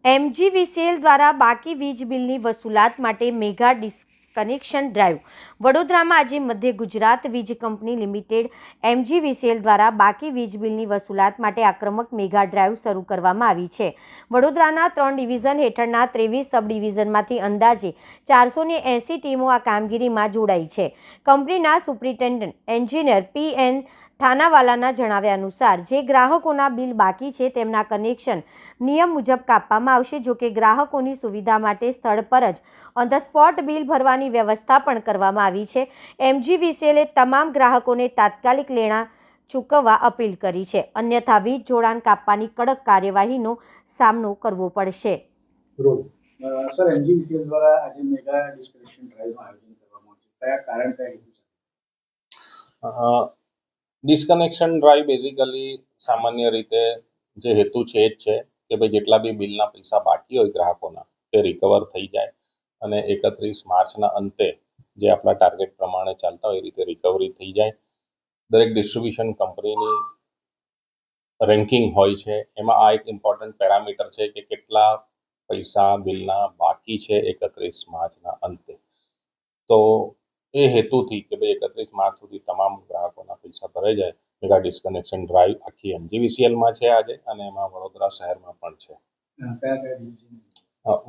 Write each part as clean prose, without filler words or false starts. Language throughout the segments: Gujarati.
એમજીવીસીએલ દ્વારા બાકી વીજ બિલની વસૂલાત માટે મેગા ડિસ્કનેક્શન ડ્રાઈવ. વડોદરામાં આજે મધ્ય ગુજરાત વીજ કંપની લિમિટેડ એમજીવીસીએલ દ્વારા બાકી વીજ બિલની વસૂલાત માટે આક્રમક મેગા ડ્રાઈવ શરૂ કરવામાં આવી છે. વડોદરાના 3 ડિવિઝન હેઠળના 23 સબ ડિવિઝનમાંથી અંદાજે 480 ટીમો આ કામગીરીમાં જોડાઈ છે. કંપનીના સુપ્રિન્ટેન્ડન્ટ એન્જિનિયર પી.એન. થાનાવાલાના જણાવ્યા અનુસાર જે ગ્રાહકોના બિલ બાકી છે તેમના કનેક્શન નિયમ મુજબ કાપવામાં આવશે. જોકે ગ્રાહકોની સુવિધા માટે સ્થળ પર જ ઓન ધ સ્પોટ બિલ ભરવાની વ્યવસ્થા પણ કરવામાં આવી છે. એમજીવીસીએલે તમામ ગ્રાહકોને તાત્કાલિક લેણા ચૂકવવા અપીલ કરી છે, અન્યથા વીજ જોડાણ કાપવાની કડક કાર્યવાહીનો સામનો કરવો પડશે. સર, એમજીવીસીએલ દ્વારા આજે મેગા ડિસ્કનેક્શન ડ્રાઈવનું આયોજન કરવામાં આવ્યું છે. કયા કારણ કયા હેતુ છે? ડિસ્કનેક્શન ડ્રાઈવ બેઝિકલી સામાન્ય રીતે જે હેતુ છે એ જ છે કે ભાઈ જેટલા બી બિલના પૈસા બાકી હોય ગ્રાહકોના તે રિકવર થઈ જાય અને 31 માર્ચના અંતે જે આપણા ટાર્ગેટ પ્રમાણે ચાલતા હોય એ રીતે રિકવરી થઈ જાય. દરેક ડિસ્ટ્રીબ્યુશન કંપનીની રેન્કિંગ હોય છે, એમાં આ એક ઇમ્પોર્ટન્ટ પેરામીટર છે કે કેટલા પૈસા બિલના બાકી છે 31 માર્ચના અંતે. તો એ હેતુથી કે ભાઈ 31 માર્ચ સુધી તમામ ગ્રાહકોના પૈસા ભરાઈ જાય, મેગા ડિસ્કનેક્શન ડ્રાઈવ આખી એમજીવીસીએલમાં છે આજે, અને એમાં વડોદરા શહેરમાં પણ છે.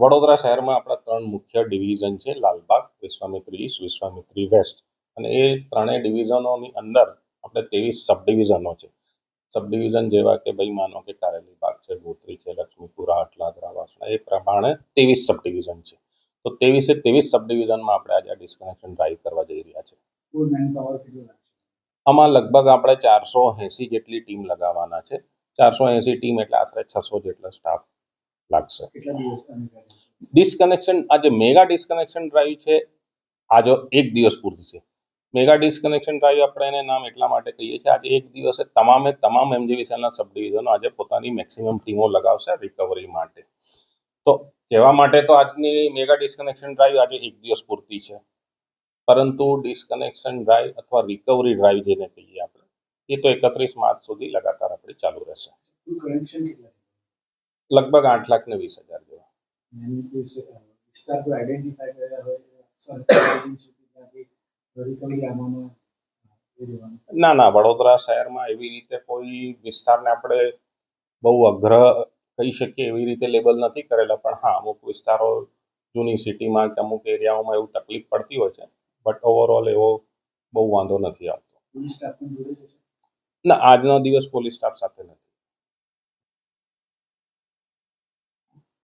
વડોદરા શહેરમાં આપણા 3 મુખ્ય ડિવિઝન છે: લાલબાગ, વિશ્વામિત્રી ઈસ્ટ, વિશ્વામિત્રી વેસ્ટ. અને એ ત્રણેય ડિવિઝનોની અંદર આપણે 23 સબ ડિવિઝનો છે. સબ ડિવિઝન જેવા કે ભાઈ માનો કે કારેલી બાગ છે, ગોત્રી છે, લક્ષ્મીપુરા, અટલાદરા, વાસણા, એ પ્રમાણે 23 સબ ડિવિઝન છે. તો 23 સબ ડિવિઝનમાં આપણે આજે ડિસ્કનેક્શન ડ્રાઈવ કરવા જઈ રહ્યા છે. આમાં લગભગ આપણે 480 જેટલી ટીમ લગાવવાના છે. 480 ટીમ એટલે આશરે 600 જેટલા સ્ટાફ લાગશે. ડિસ્કનેક્શન આજે મેગા ડિસ્કનેક્શન ડ્રાઈવ છે, આજે એક દિવસ પૂરતી છે. મેગા ડિસ્કનેક્શન ડ્રાઈવ આપણે એને નામ એટલા માટે કહીએ છીએ, આજે એક દિવસે તમામ એમજીવીસીએલના સબ ડિવિઝનો આજે પોતાની મેક્સિમમ ટીમો લગાવશે રિકવરી માટે. તો કહેવા માટે તો આજની મેગા ડિસ્કનેક્શન ડ્રાઈવ આજે એક દિવસ પૂરતી છે, પરંતુ ડિસ્કનેક્શન ડ્રાઈવ અથવા રિકવરી ડ્રાઈવ જેને કહીએ આપણે, એ તો 31 માર્ચ સુધી લગાતાર આપણી ચાલુ રહેશે. લગભગ 8,20,000 જેવા. ના, વડોદરા શહેરમાં એવી રીતે કોઈ વિસ્તારને આપણે બહુ અગ્ર કહી શકીએ એવી રીતે લેબલ નથી કરેલા, પણ હા, અમુક વિસ્તારો જૂની સિટીમાં કે અમુક એરિયાઓમાં એવું તકલીફ પડતી હોય છે, બટ ઓવરઓલ એવો બહુ વાંધો નથી આવતો. ના, આજનો દિવસ પોલીસ સ્ટાફ સાથે નથી.